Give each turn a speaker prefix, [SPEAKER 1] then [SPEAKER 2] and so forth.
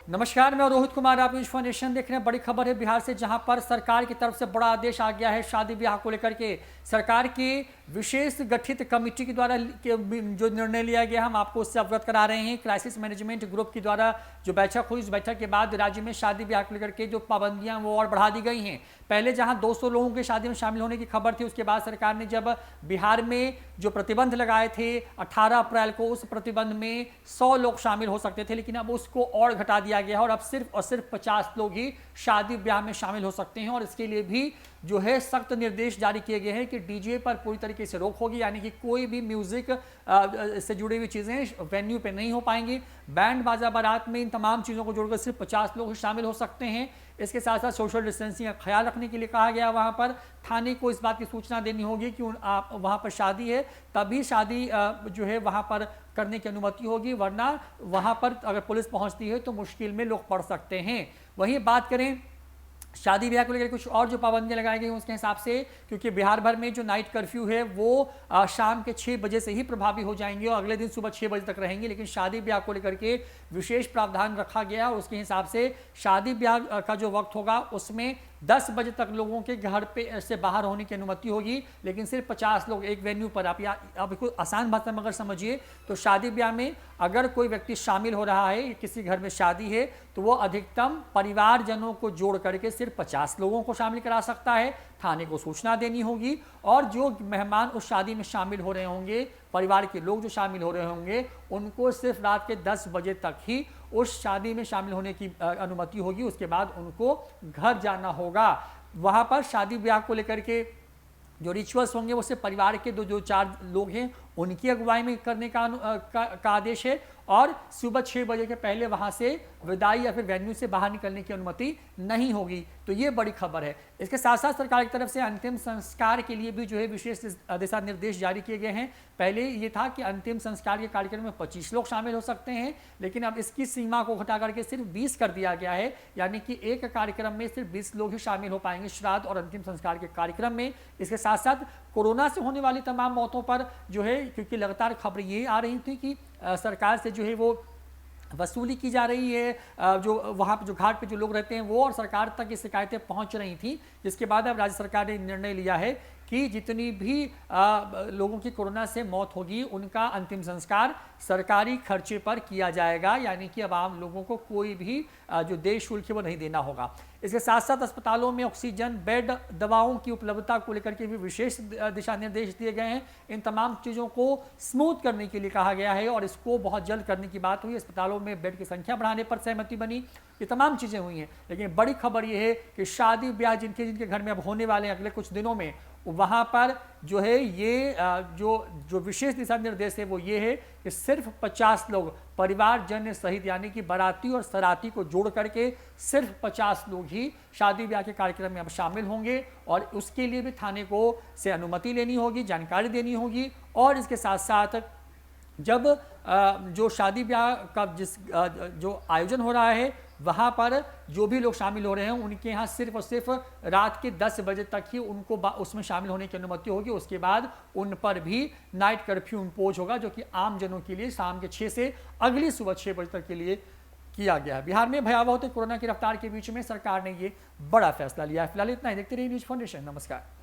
[SPEAKER 1] नमस्कार, मैं रोहित कुमार, आप न्यूज़ नेशन देख रहे हैं। बड़ी खबर है बिहार से, जहां पर सरकार की तरफ से बड़ा आदेश आ गया है शादी ब्याह को लेकर के। सरकार की विशेष गठित कमेटी के द्वारा जो निर्णय लिया गया, हम आपको उससे अवगत करा रहे हैं। क्राइसिस मैनेजमेंट ग्रुप के द्वारा जो बैठक हुई, उस बैठक के बाद राज्य में शादी ब्याह को लेकर के जो पाबंदियां वो और बढ़ा दी गई हैं। पहले जहां 200 लोगों के शादी में शामिल होने की खबर थी, उसके बाद सरकार ने जब बिहार में जो प्रतिबंध लगाए थे 18 अप्रैल को, उस प्रतिबंध में 100 लोग शामिल हो सकते थे, लेकिन अब उसको और घटा दिया गया है और अब सिर्फ और सिर्फ 50 लोग ही शादी ब्याह में शामिल हो सकते हैं। और इसके लिए भी जो है सख्त निर्देश जारी किए गए हैं कि डीजे पर पूरी तरीके से रोक होगी, यानी कि कोई भी म्यूजिक से जुड़ी हुई चीजें वेन्यू पे नहीं हो पाएंगी। बैंड बाजा बारात में इन तमाम चीजों को जोड़कर सिर्फ 50 लोग ही शामिल हो सकते हैं। इसके साथ साथ सोशल डिस्टेंसिंग का ख्याल रखने के लिए कहा गया। वहां पर थाने को इस बात की सूचना देनी होगी कि आप वहां पर शादी है, तभी शादी जो है वहां पर करने की अनुमति होगी, वरना वहां पर अगर पुलिस पहुंचती है तो मुश्किल में लोग पड़ सकते हैं। वहीं बात करें शादी ब्याह को लेकर कुछ और जो पाबंदियां लगाई गई उसके हिसाब से, क्योंकि बिहार भर में जो नाइट कर्फ्यू है वो शाम के 6 बजे से ही प्रभावी हो जाएंगे और अगले दिन सुबह 6 बजे तक रहेंगे, लेकिन शादी ब्याह को लेकर के विशेष प्रावधान रखा गया और उसके हिसाब से शादी ब्याह का जो वक्त होगा उसमें 10 बजे तक लोगों के घर पे से बाहर होने की अनुमति होगी, लेकिन सिर्फ 50 लोग एक वेन्यू पर। आप आसान भाषा में अगर समझिए तो शादी ब्याह में अगर कोई व्यक्ति शामिल हो रहा है, किसी घर में शादी है, तो वो अधिकतम परिवारजनों को जोड़ करके सिर्फ 50 लोगों को शामिल करा सकता है। थाने को सूचना देनी होगी और जो मेहमान उस शादी में शामिल हो रहे होंगे, परिवार के लोग जो शामिल हो रहे होंगे, उनको सिर्फ रात के 10 बजे तक ही उस शादी में शामिल होने की अनुमति होगी। उसके बाद उनको घर जाना होगा। वहां पर शादी ब्याह को लेकर के जो रिचुअल्स होंगे वो सिर्फ परिवार के जो 4 लोग हैं उनकी अगुवाई में करने का आदेश है और सुबह 6 बजे के पहले वहां से विदाई या फिर वेन्यू से बाहर निकलने की अनुमति नहीं होगी। तो ये बड़ी खबर है। इसके साथ साथ सरकार की तरफ से अंतिम संस्कार के लिए भी जो है विशेष दिशा निर्देश जारी किए गए हैं। पहले ये था कि अंतिम संस्कार के कार्यक्रम में 25 लोग शामिल हो सकते हैं, लेकिन अब इसकी सीमा को घटा करके सिर्फ 20 कर दिया गया है, यानी कि एक कार्यक्रम में सिर्फ 20 लोग ही शामिल हो पाएंगे श्राद्ध और अंतिम संस्कार के कार्यक्रम में। इसके साथ साथ कोरोना से होने वाली तमाम मौतों पर जो है, क्योंकि लगातार खबरें ये आ रही थी कि सरकार से जो है वो वसूली की जा रही है, जो वहाँ पे जो घाट पे जो लोग रहते हैं वो, और सरकार तक ये शिकायतें पहुँच रही थी, जिसके बाद अब राज्य सरकार ने निर्णय लिया है कि जितनी भी लोगों की कोरोना से मौत होगी उनका अंतिम संस्कार सरकारी खर्चे पर किया जाएगा, यानी कि अब आम लोगों को कोई भी जो देय शुल्क है वो नहीं देना होगा। इसके साथ साथ अस्पतालों में ऑक्सीजन बेड, दवाओं की उपलब्धता को लेकर के भी विशेष दिशा निर्देश दिए गए हैं। इन तमाम चीज़ों को स्मूथ करने के लिए कहा गया है और इसको बहुत जल्द करने की बात हुई। अस्पतालों में बेड की संख्या बढ़ाने पर सहमति बनी। ये तमाम चीज़ें हुई हैं, लेकिन बड़ी खबर ये है कि शादी ब्याह जिनके घर में अब होने वाले हैं अगले कुछ दिनों में, वहाँ पर जो है ये जो विशेष दिशा निर्देश है वो ये है कि सिर्फ 50 लोग परिवारजन सहित, यानी कि बाराती और सराती को जोड़ करके सिर्फ 50 लोग ही शादी ब्याह के कार्यक्रम में अब शामिल होंगे और उसके लिए भी थाने को से अनुमति लेनी होगी, जानकारी देनी होगी। और इसके साथ साथ जब जो शादी ब्याह का जो आयोजन हो रहा है वहाँ पर जो भी लोग शामिल हो रहे हैं उनके यहाँ सिर्फ और सिर्फ रात के 10 बजे तक ही उनको उसमें शामिल होने की अनुमति होगी। उसके बाद उन पर भी नाइट कर्फ्यू इम्पोज होगा, जो कि आम जनों के लिए शाम के 6 से अगली सुबह 6 बजे तक के लिए किया गया है। बिहार में भयावह कोरोना की रफ्तार के बीच में सरकार ने ये बड़ा फैसला लिया है। फिलहाल इतना ही। देखते रहिए न्यूज़ नेशन। नमस्कार।